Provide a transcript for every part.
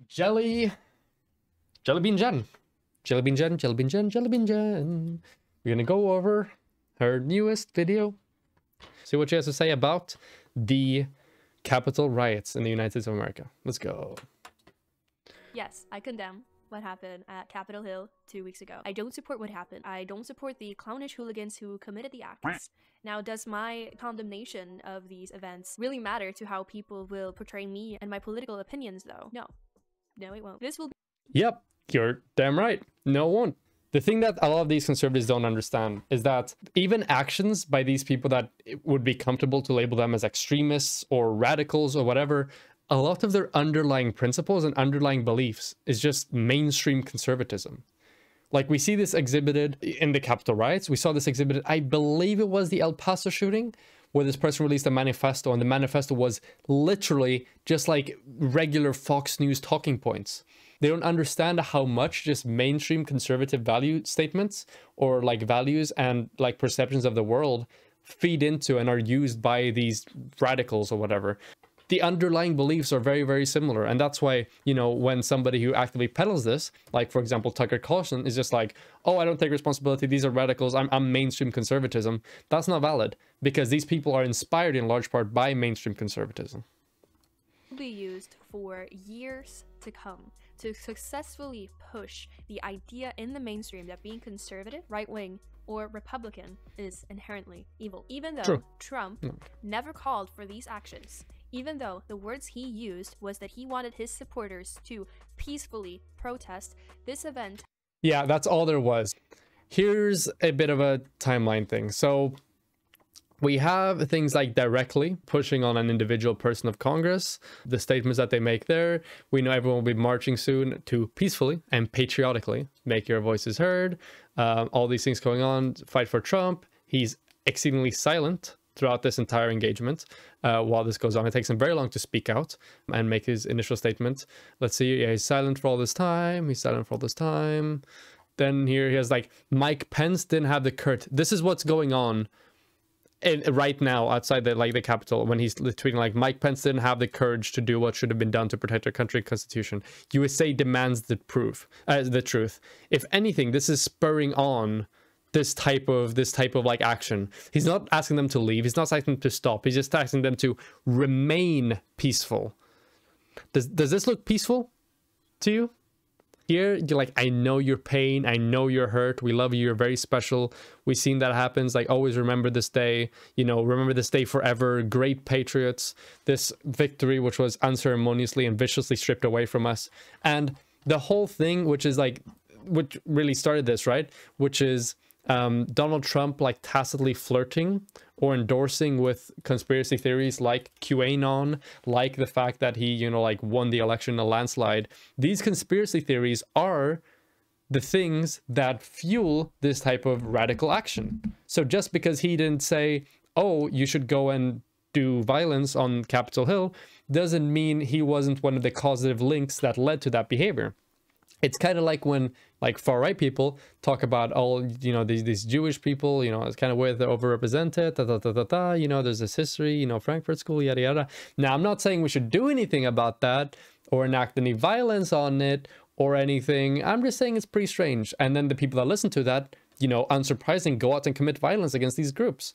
Jellybean Jen. Jellybean Jen, Jellybean Jen, Jellybean Jen. We're gonna go over her newest video. See what she has to say about the Capitol riots in the United States of America. Let's go. Yes, I condemn what happened at Capitol Hill 2 weeks ago. I don't support what happened. I don't support the clownish hooligans who committed the acts. Now, does my condemnation of these events really matter to how people will portray me and my political opinions, though? No. No, it won't. This will be— Yep, you're damn right. No, it won't. The thing that a lot of these conservatives don't understand is that even actions by these people that it would be comfortable to label them as extremists or radicals or whatever, a lot of their underlying principles and underlying beliefs is just mainstream conservatism. Like, we see this exhibited in the Capitol riots. We saw this exhibited, I believe it was the El Paso shooting, where this person released a manifesto, and the manifesto was literally just like regular Fox News talking points. They don't understand how much just mainstream conservative value statements or like values and like perceptions of the world feed into and are used by these radicals or whatever. The underlying beliefs are very, very similar. And that's why, you know, when somebody who actively peddles this, like, for example, Tucker Carlson, is just like, oh, I don't take responsibility, these are radicals, I'm mainstream conservatism. That's not valid, because these people are inspired in large part by mainstream conservatism. be used for years to come to successfully push the idea in the mainstream that being conservative, right-wing, or Republican is inherently evil. Even though Trump never called for these actions, even though the words he used was that he wanted his supporters to peacefully protest this event. Yeah, that's all there was. Here's a bit of a timeline thing. So we have things like directly pushing on an individual person of Congress, the statements that they make there. We know everyone will be marching soon to peacefully and patriotically make your voices heard. All these things going on, fight for Trump. He's exceedingly silent throughout this entire engagement while this goes on. It takes him very long to speak out and make his initial statement. Let's see. Yeah, he's silent for all this time. He's silent for all this time. Then here he has like, Mike Pence didn't have the courage. This is what's going on right now outside the Capitol, when he's tweeting like, Mike Pence didn't have the courage to do what should have been done to protect our country and constitution. USA demands the truth. If anything, this is spurring on this type of like action. He's not asking them to leave. He's not asking them to stop. He's just asking them to remain peaceful. Does this look peaceful to you? Here, you're like, I know your pain. I know you're hurt. We love you. You're very special. We've seen that happens. Like, always remember this day. You know, remember this day forever. Great patriots. This victory, which was unceremoniously and viciously stripped away from us. And the whole thing, which is like, which really started this, right? Which is Donald Trump like tacitly flirting or endorsing with conspiracy theories like QAnon, like the fact that he, you know, like won the election in a landslide. These conspiracy theories are the things that fuel this type of radical action. So just because he didn't say, oh, you should go and do violence on Capitol Hill, doesn't mean he wasn't one of the causative links that led to that behavior. It's kind of like when like far-right people talk about all, you know, these Jewish people, you know, it's kind of where they're overrepresented, you know, there's this history, you know, Frankfurt School, yada, yada. Now, I'm not saying we should do anything about that or enact any violence on it or anything. I'm just saying it's pretty strange. And then the people that listen to that, you know, unsurprising, go out and commit violence against these groups.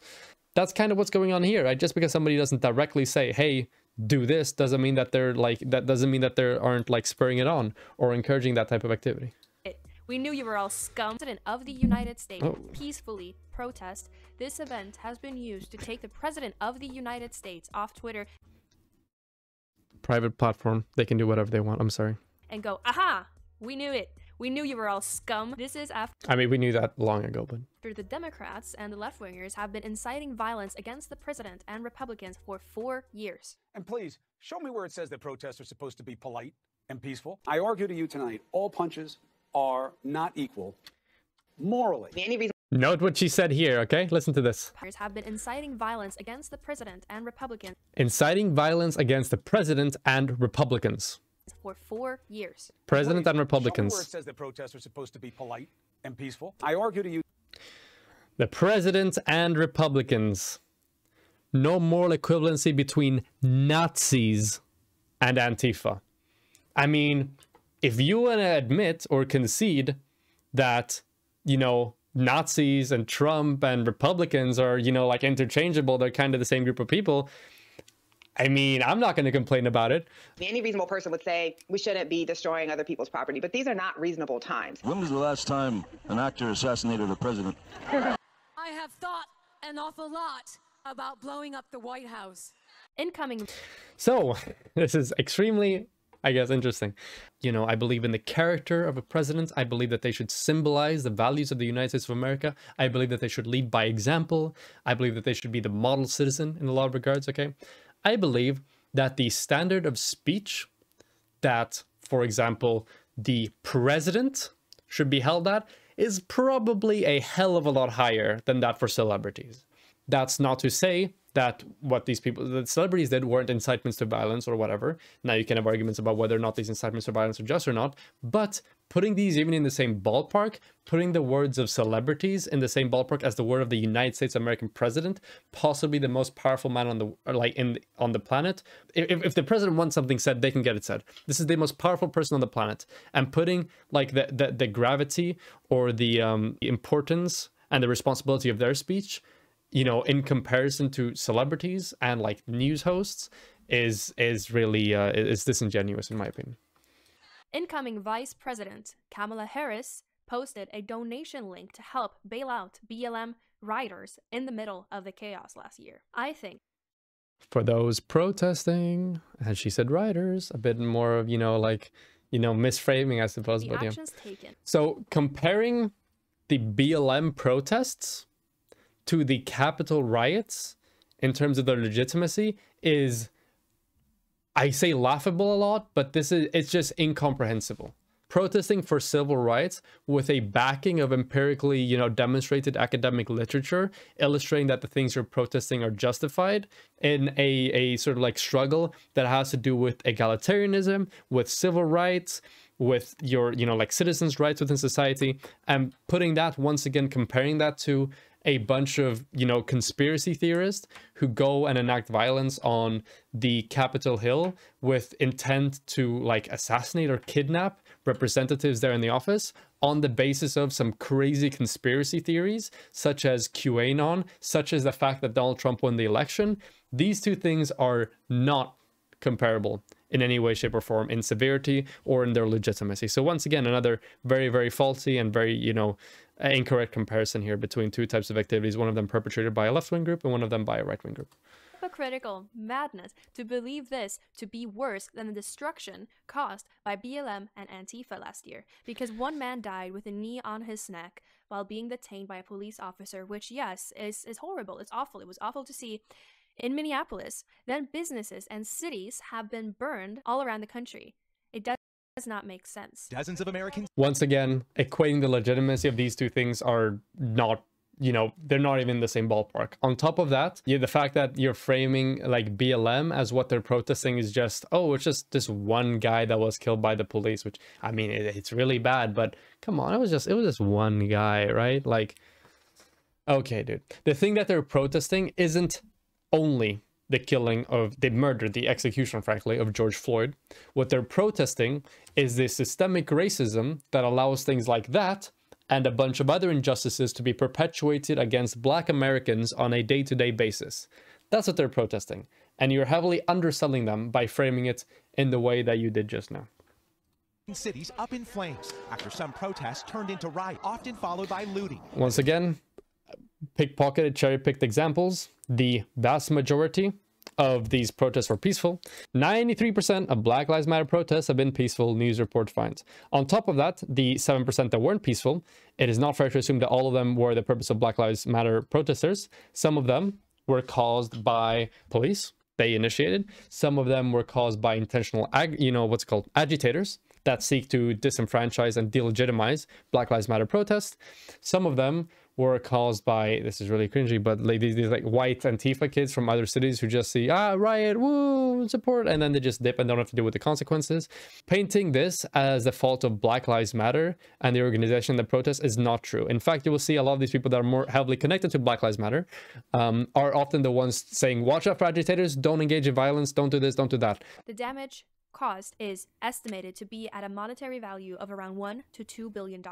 That's kind of what's going on here, right? Just because somebody doesn't directly say, hey, do this, doesn't mean that they're like, that doesn't mean that they aren't like spurring it on or encouraging that type of activity. We knew you were all scum. President of the United States peacefully protest. This event has been used to take the President of the United States off Twitter. Private platform. They can do whatever they want. I'm sorry. And go, aha, we knew it. We knew you were all scum. This is after— I mean, we knew that long ago, but the Democrats and the left-wingers have been inciting violence against the president and Republicans for 4 years. And please, show me where it says that protests are supposed to be polite and peaceful. I argue to you tonight, all punches are not equal morally. Note what she said here, okay? Listen to this. Have been inciting violence against the president and Republicans. Inciting violence against the president and Republicans. For 4 years. President and Republicans. Show me where it says that protests are supposed to be polite and peaceful. I argue to you. The president and Republicans. No moral equivalency between Nazis and Antifa. I mean, if you want to admit or concede that, you know, Nazis and Trump and Republicans are, you know, like interchangeable, they're kind of the same group of people, I mean, I'm not going to complain about it. Any reasonable person would say we shouldn't be destroying other people's property, but these are not reasonable times. When was the last time an actor assassinated a president? I have thought an awful lot about blowing up the White House. Incoming. So this is extremely, I guess, interesting. You know, I believe in the character of a president. I believe that they should symbolize the values of the United States of America. I believe that they should lead by example. I believe that they should be the model citizen in a lot of regards, okay? I believe that the standard of speech that, for example, the president should be held at is probably a hell of a lot higher than that for celebrities. That's not to say that what these people, the celebrities did weren't incitements to violence or whatever. Now you can have arguments about whether or not these incitements to violence are just or not, but putting these even in the same ballpark, putting the words of celebrities in the same ballpark as the word of the United States American president, possibly the most powerful man on the on the planet. If the president wants something said, they can get it said. This is the most powerful person on the planet, and putting like the gravity or the importance and the responsibility of their speech, you know, in comparison to celebrities and like news hosts is really is disingenuous in my opinion. Incoming Vice President Kamala Harris posted a donation link to help bail out BLM rioters in the middle of the chaos last year. I think for those protesting, and she said rioters, a bit more of, you know, like, you know, misframing, I suppose, the but yeah. actions taken. So comparing the BLM protests to the Capitol riots in terms of their legitimacy is, I say laughable a lot, but it's just incomprehensible. Protesting for civil rights with a backing of empirically, you know, demonstrated academic literature illustrating that the things you're protesting are justified in a sort of like struggle that has to do with egalitarianism, with civil rights, with your, you know, like citizens' rights within society, and putting that, once again, comparing that to a bunch of, you know, conspiracy theorists who go and enact violence on the Capitol Hill with intent to like assassinate or kidnap representatives there in the office on the basis of some crazy conspiracy theories, such as QAnon, such as the fact that Donald Trump won the election. These two things are not comparable in any way, shape, or form in severity or in their legitimacy. So once again, another very, very faulty and very, you know, incorrect comparison here between two types of activities, one of them perpetrated by a left-wing group and one of them by a right-wing group. Hypocritical madness to believe this to be worse than the destruction caused by BLM and Antifa last year, because one man died with a knee on his neck while being detained by a police officer, which, yes, is horrible. It's awful. It was awful to see in Minneapolis. Then businesses and cities have been burned all around the country. It does not make sense. Dozens of Americans. Once again, equating the legitimacy of these two things are not, you know, they're not even in the same ballpark. On top of that, yeah, the fact that you're framing like BLM as what they're protesting is just, oh, it's just this one guy that was killed by the police, which, I mean, it's really bad, but come on, it was just one guy, right? Like, okay, dude. The thing that they're protesting isn't only the killing of, the murder, the execution, frankly, of George Floyd. What they're protesting is the systemic racism that allows things like that and a bunch of other injustices to be perpetuated against Black Americans on a day-to-day basis. That's what they're protesting. And you're heavily underselling them by framing it in the way that you did just now. Cities up in flames after some protests turned into riots, often followed by looting. Once again, pickpocketed, cherry-picked examples. The vast majority of these protests were peaceful. 93% of Black Lives Matter protests have been peaceful, news report finds. On top of that, the 7% that weren't peaceful, it is not fair to assume that all of them were the purpose of Black Lives Matter protesters. Some of them were caused by police, they initiated. Some of them were caused by intentional, agitators that seek to disenfranchise and delegitimize Black Lives Matter protests. Some of them were caused by, this is really cringy, but like these like white Antifa kids from other cities who just see, riot, woo, support, and then they just dip and don't have to deal with the consequences. Painting this as the fault of Black Lives Matter and the organization that protests is not true. In fact, you will see a lot of these people that are more heavily connected to Black Lives Matter are often the ones saying, watch out for agitators, don't engage in violence, don't do this, don't do that. The damage cost is estimated to be at a monetary value of around $1 to $2 billion.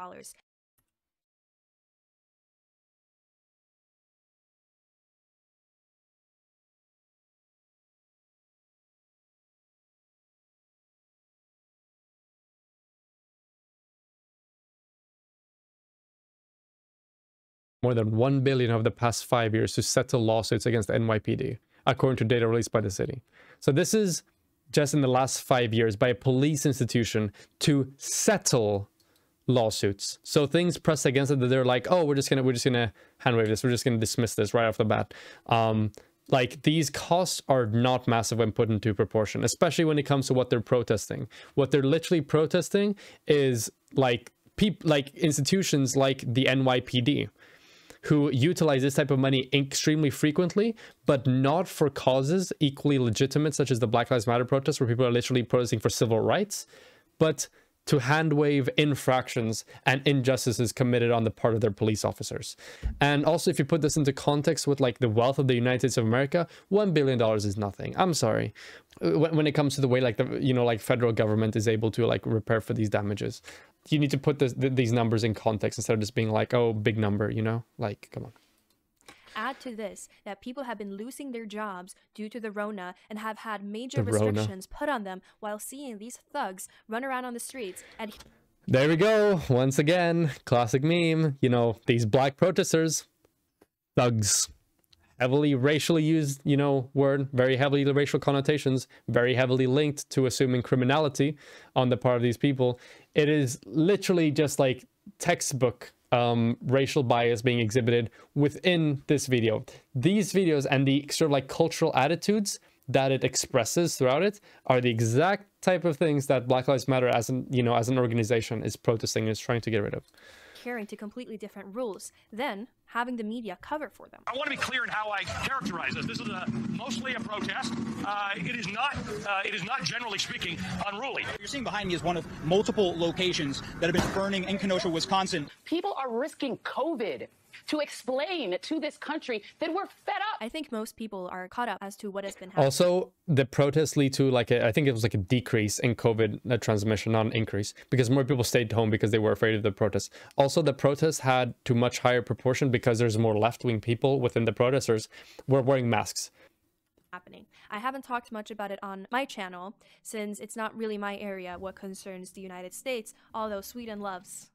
More than 1 billion over the past 5 years to settle lawsuits against the NYPD, according to data released by the city. So this is just in the last 5 years by a police institution to settle lawsuits. So things pressed against it that they're like, oh, we're just gonna hand wave this, we're just gonna dismiss this right off the bat. Like, these costs are not massive when put into proportion, especially when it comes to what they're protesting. What they're literally protesting is like institutions like the NYPD, who utilize this type of money extremely frequently, but not for causes equally legitimate, such as the Black Lives Matter protests, where people are literally protesting for civil rights, but to hand wave infractions and injustices committed on the part of their police officers. And also, if you put this into context with like the wealth of the United States of America, $1 billion is nothing. I'm sorry. When it comes to the way like the, you know, like federal government is able to like repair for these damages, you need to put these numbers in context instead of just being like, oh, big number, you know, like, come on. Add to this that people have been losing their jobs due to the Rona and have had major restrictions put on them while seeing these thugs run around on the streets. And there we go. Once again, classic meme. You know, these black protesters, thugs. Heavily racially used, you know, word, very heavily the racial connotations, very heavily linked to assuming criminality on the part of these people. It is literally just like textbook racial bias being exhibited within this video. These videos and the sort of like cultural attitudes that it expresses throughout it are the exact type of things that Black Lives Matter as an, you know, as an organization is protesting and is trying to get rid of. adhering to completely different rules, then having the media cover for them. I want to be clear in how I characterize this. This is mostly a protest. It is not, generally speaking, unruly. What you're seeing behind me is one of multiple locations that have been burning in Kenosha, Wisconsin. People are risking COVID to explain to this country that we're fed up. I think most people are caught up as to what has been happening. Also, the protests lead to like I think it was like a decrease in COVID transmission, not an increase, because more people stayed home because they were afraid of the protests. Also, the protests had to much higher proportion because there's more left-wing people within the protesters were wearing masks. Happening. I haven't talked much about it on my channel since it's not really my area what concerns the United States, although Sweden loves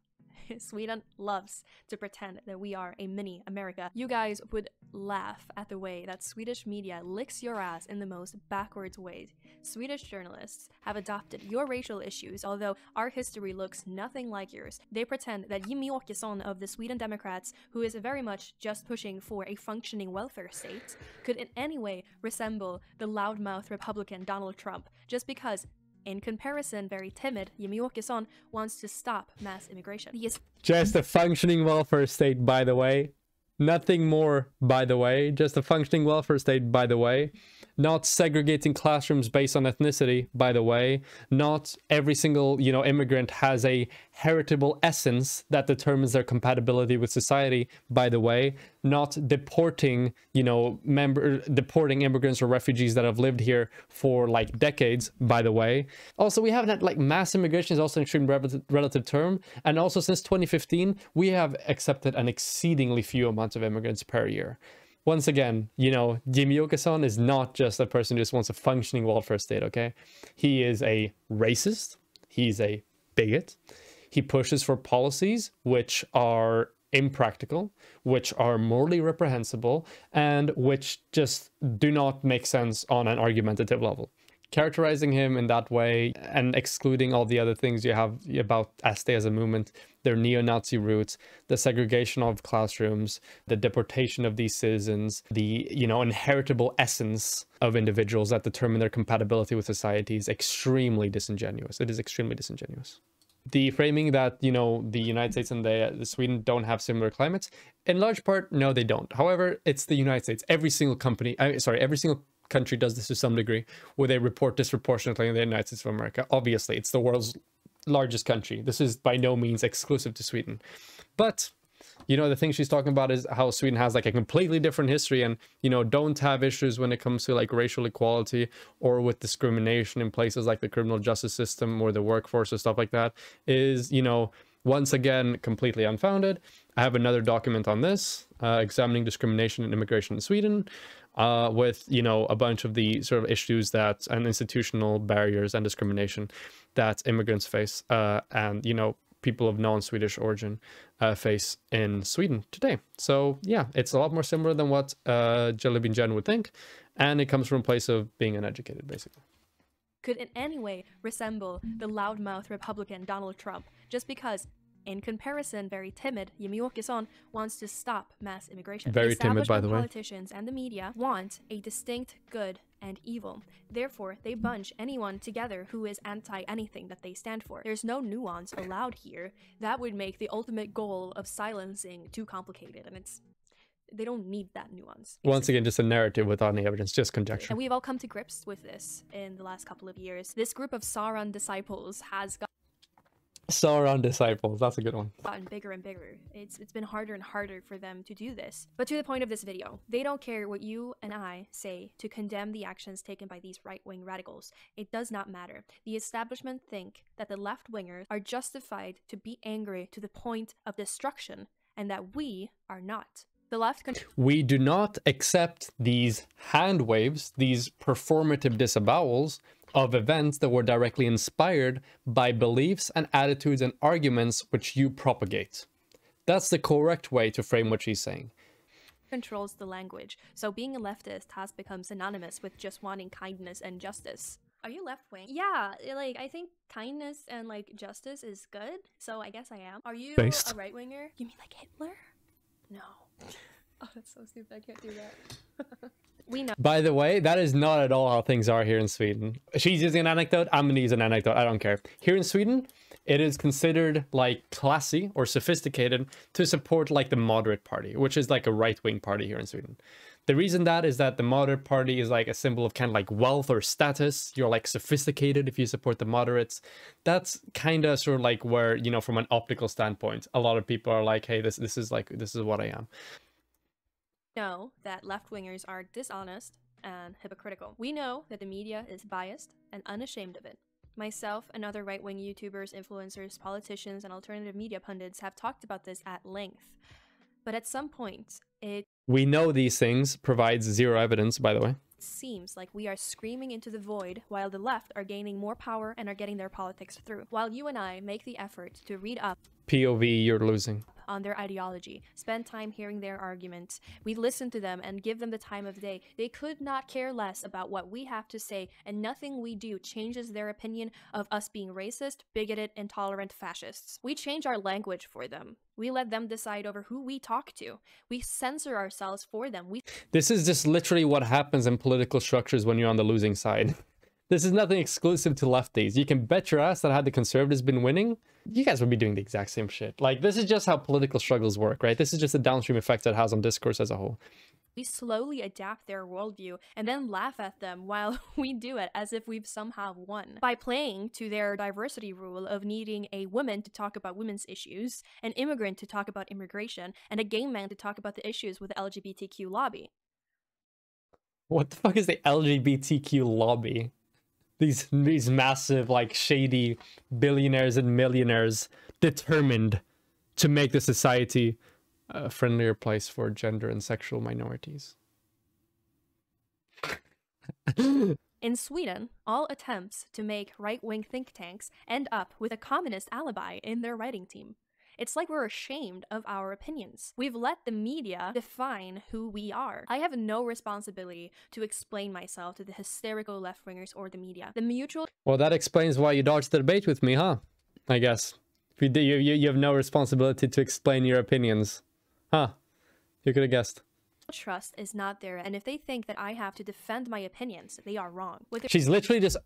to pretend that we are a mini America. You guys would laugh at the way that Swedish media licks your ass in the most backwards ways. Swedish journalists have adopted your racial issues, although our history looks nothing like yours. They pretend that Jimmie Åkesson of the Sweden Democrats, who is very much just pushing for a functioning welfare state, could in any way resemble the loudmouth Republican Donald Trump, just because in comparison, very timid, Jimmie Åkesson wants to stop mass immigration. He is just a functioning welfare state, by the way. Nothing more, by the way. Just a functioning welfare state, by the way. Not segregating classrooms based on ethnicity, by the way. Not every single, immigrant has a heritable essence that determines their compatibility with society, by the way. Not deporting, deporting immigrants or refugees that have lived here for like decades, by the way. Also, we haven't had like mass immigration is also an extreme relative term. And also since 2015, we have accepted an exceedingly few amounts of immigrants per year. Once again, Jimmie Åkesson is not just a person who just wants a functioning welfare state, okay? He is a racist. He's a bigot. He pushes for policies which are impractical, which are morally reprehensible, and which just do not make sense on an argumentative level. Characterizing him in that way and excluding all the other things you have about SD as a movement, their neo-Nazi roots, the segregation of classrooms, the deportation of these citizens, the, inheritable essence of individuals that determine their compatibility with society is extremely disingenuous. It is extremely disingenuous. The framing that, the United States and the Sweden don't have similar climates, in large part, no, they don't. However, it's the United States. Every single country does this to some degree, where they report disproportionately in the United States of America. Obviously, it's the world's largest country. This is by no means exclusive to Sweden. But, You know, the thing she's talking about is how Sweden has like a completely different history and, you know, don't have issues when it comes to like racial equality or with discrimination in places like the criminal justice system or the workforce or stuff like that is, you know, once again, completely unfounded. I have another document on this, examining discrimination and immigration in Sweden, with, you know, a bunch of the sort of issues that and institutional barriers and discrimination that immigrants face, and, you know, people of non-Swedish origin face in Sweden today. So yeah, it's a lot more similar than what Jellybean Jen would think, and it comes from a place of being uneducated, basically. Could in any way resemble the loudmouth Republican Donald Trump, just because, in comparison, very timid Jimmy Åkesson wants to stop mass immigration. Very timid, by the way. Politicians and the media want a distinct good and evil. Therefore, they bunch anyone together who is anti-anything that they stand for. There's no nuance allowed here. That would make the ultimate goal of silencing too complicated, and they don't need that nuance. Once again, just a narrative without any evidence, just conjecture. And we've all come to grips with this in the last couple of years. This group of Sauron disciples has Sauron disciples, that's a good one. gotten bigger and bigger. It's been harder and harder for them to do this. But to the point of this video, they don't care what you and I say to condemn the actions taken by these right-wing radicals. It does not matter. The establishment think that the left-wingers are justified to be angry to the point of destruction, and that we are not. The left we do not accept these hand waves, these performative disavowals of events that were directly inspired by beliefs and attitudes and arguments which you propagate. That's the correct way to frame what she's saying. Controls the language, so being a leftist has become synonymous with just wanting kindness and justice. Are you left-wing? Yeah, like, I think kindness and, like, justice is good, so I guess I am. Are you a right-winger? You mean like Hitler? No. Oh, that's so stupid. I can't do that. We know. By the way, that is not at all how things are here in Sweden. She's using an anecdote. I'm going to use an anecdote. I don't care. Here in Sweden, it is considered like classy or sophisticated to support like the moderate party, which is like a right-wing party here in Sweden. The reason that is that the moderate party is like a symbol of kind of like wealth or status. You're like sophisticated if you support the moderates. That's kind of sort of like where, you know, from an optical standpoint, a lot of people are like, hey, this is what I am. Know that left-wingers are dishonest and hypocritical. We know that the media is biased and unashamed of it. Myself and other right-wing YouTubers, influencers, politicians, and alternative media pundits have talked about this at length. But at some point, we know these things provides zero evidence, by the way. It seems like we are screaming into the void while the left are gaining more power and are getting their politics through. While you and I make the effort to read up POV, you're losing. On their ideology, spend time hearing their arguments, we listen to them and give them the time of day. They could not care less about what we have to say, and nothing we do changes their opinion of us being racist, bigoted, intolerant fascists. We change our language for them. We let them decide over who we talk to. We censor ourselves for them. This is just literally what happens in political structures when you're on the losing side. This is nothing exclusive to lefties. You can bet your ass that had the conservatives been winning, you guys would be doing the exact same shit. Like, this is just how political struggles work, right? This is just the downstream effect that it has on discourse as a whole. We slowly adapt their worldview and then laugh at them while we do it as if we've somehow won. By playing to their diversity rule of needing a woman to talk about women's issues, an immigrant to talk about immigration, and a gay man to talk about the issues with the LGBTQ lobby. What the fuck is the LGBTQ lobby? These massive, like, shady billionaires and millionaires determined to make the society a friendlier place for gender and sexual minorities. In Sweden, all attempts to make right-wing think tanks end up with a communist alibi in their writing team. It's like we're ashamed of our opinions. We've let the media define who we are. I have no responsibility to explain myself to the hysterical left-wingers or the media. The mutual... Well, that explains why you dodged the debate with me, huh? I guess. You have no responsibility to explain your opinions. Huh. You could have guessed. Trust is not there, and if they think that I have to defend my opinions, they are wrong. She's literally just...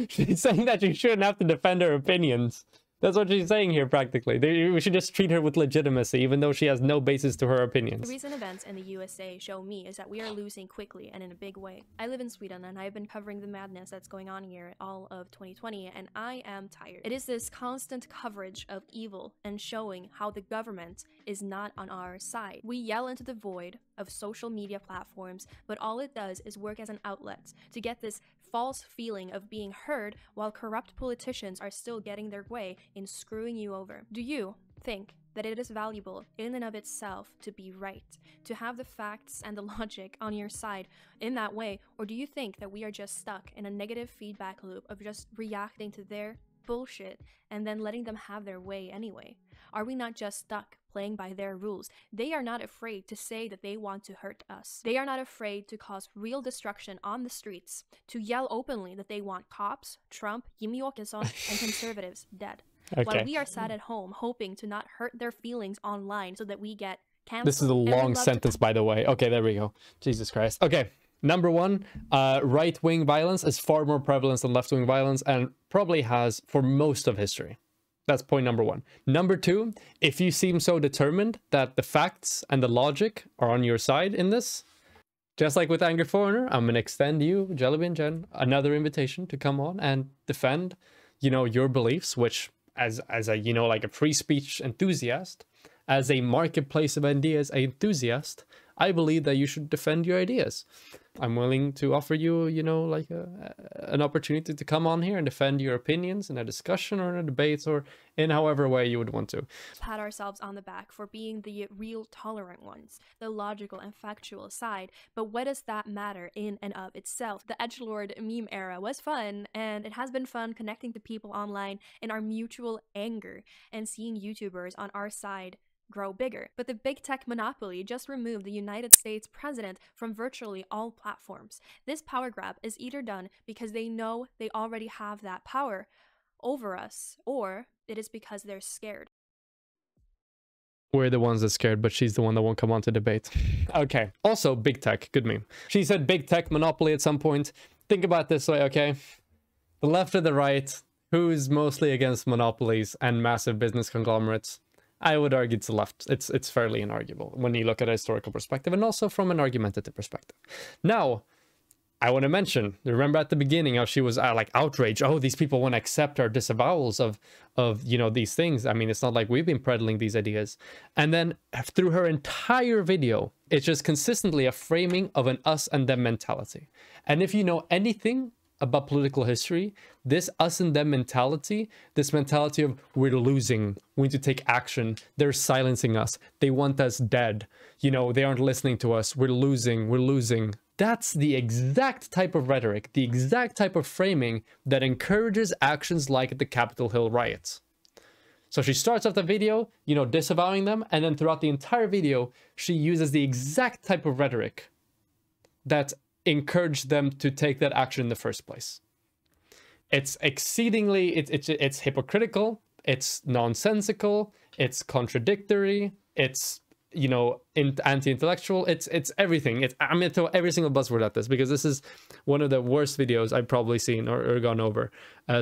She's saying that you shouldn't have to defend her opinions. That's what she's saying here, practically. We should just treat her with legitimacy, even though she has no basis to her opinions. The recent events in the USA show me is that we are losing quickly and in a big way. I live in Sweden, and I've been covering the madness that's going on here all of 2020, and I am tired. It is this constant coverage of evil and showing how the government is not on our side. We yell into the void of social media platforms, but all it does is work as an outlet to get this false feeling of being heard while corrupt politicians are still getting their way in screwing you over. Do you think that it is valuable in and of itself to be right, to have the facts and the logic on your side in that way, or do you think that we are just stuck in a negative feedback loop of just reacting to their bullshit and then letting them have their way anyway? Are we not just stuck playing by their rules? They are not afraid to say that they want to hurt us. They are not afraid to cause real destruction on the streets, to yell openly that they want cops, Trump, Jimmy Åkesson, and conservatives dead. Okay. While we are sat at home hoping to not hurt their feelings online so that we get canceled. This is a long sentence, by the way. Okay, there we go. Jesus Christ. Okay. Number one, right-wing violence is far more prevalent than left-wing violence and probably has for most of history. That's point number one. Number two, if you seem so determined that the facts and the logic are on your side in this, just like with Angry Foreigner, I'm going to extend you, Jellybean Jen, another invitation to come on and defend, you know, your beliefs, which as a, you know, like a free speech enthusiast, as a marketplace of ideas enthusiast, I believe that you should defend your ideas. I'm willing to offer you, you know, like an opportunity to come on here and defend your opinions in a discussion or in a debate or in however way you would want to. Pat ourselves on the back for being the real tolerant ones, the logical and factual side, but what does that matter in and of itself? The edgelord meme era was fun, and it has been fun connecting to people online in our mutual anger and seeing YouTubers on our side grow bigger. But the big tech monopoly just removed the United States president from virtually all platforms. This power grab is either done because they know they already have that power over us, or it is because they're scared. We're the ones that's scared, but she's the one that won't come on to debate. Okay. Also, big tech. Good meme. She said big tech monopoly at some point. Think about it this way, okay? The left or the right, who's mostly against monopolies and massive business conglomerates? I would argue it's the left. It's fairly inarguable when you look at a historical perspective and also from an argumentative perspective. Now, I want to mention, remember at the beginning how she was like outraged. Oh, these people want to accept our disavowals of you know, these things. I mean, it's not like we've been peddling these ideas. And then through her entire video, it's just consistently a framing of an us and them mentality. And if you know anything about political history, this us and them mentality, this mentality of we're losing, we need to take action, they're silencing us, they want us dead, you know, they aren't listening to us, we're losing. That's the exact type of rhetoric, the exact type of framing that encourages actions like the Capitol Hill riots. So she starts off the video, you know, disavowing them, and then throughout the entire video, she uses the exact type of rhetoric that encouraged them to take that action in the first place. It's exceedingly, it's hypocritical, it's nonsensical, it's contradictory, it's, you know, anti-intellectual, it's everything. I'm gonna throw every single buzzword at this because this is one of the worst videos I've probably seen or gone over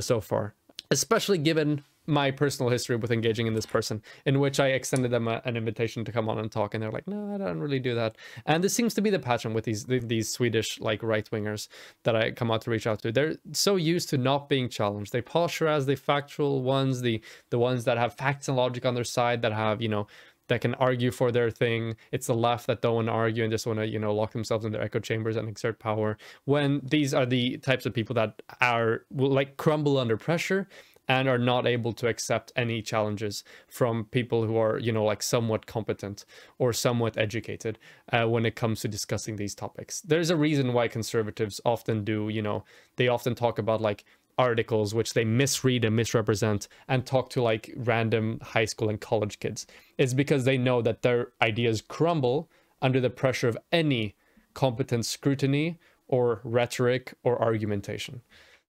so far, especially given my personal history with engaging in this person, in which I extended them an invitation to come on and talk, and they're like, no, I don't really do that. And this seems to be the pattern with these Swedish like right-wingers that I come out to reach out to. They're so used to not being challenged. They posture as the factual ones, the ones that have facts and logic on their side, that have, you know, that can argue for their thing. It's the left that don't want to argue and just want to, you know, lock themselves in their echo chambers and exert power. When these are the types of people that will like crumble under pressure and are not able to accept any challenges from people who are, you know, like somewhat competent or somewhat educated when it comes to discussing these topics. There's a reason why conservatives often do, you know, they often talk about like articles which they misread and misrepresent and talk to like random high school and college kids. It's because they know that their ideas crumble under the pressure of any competent scrutiny or rhetoric or argumentation.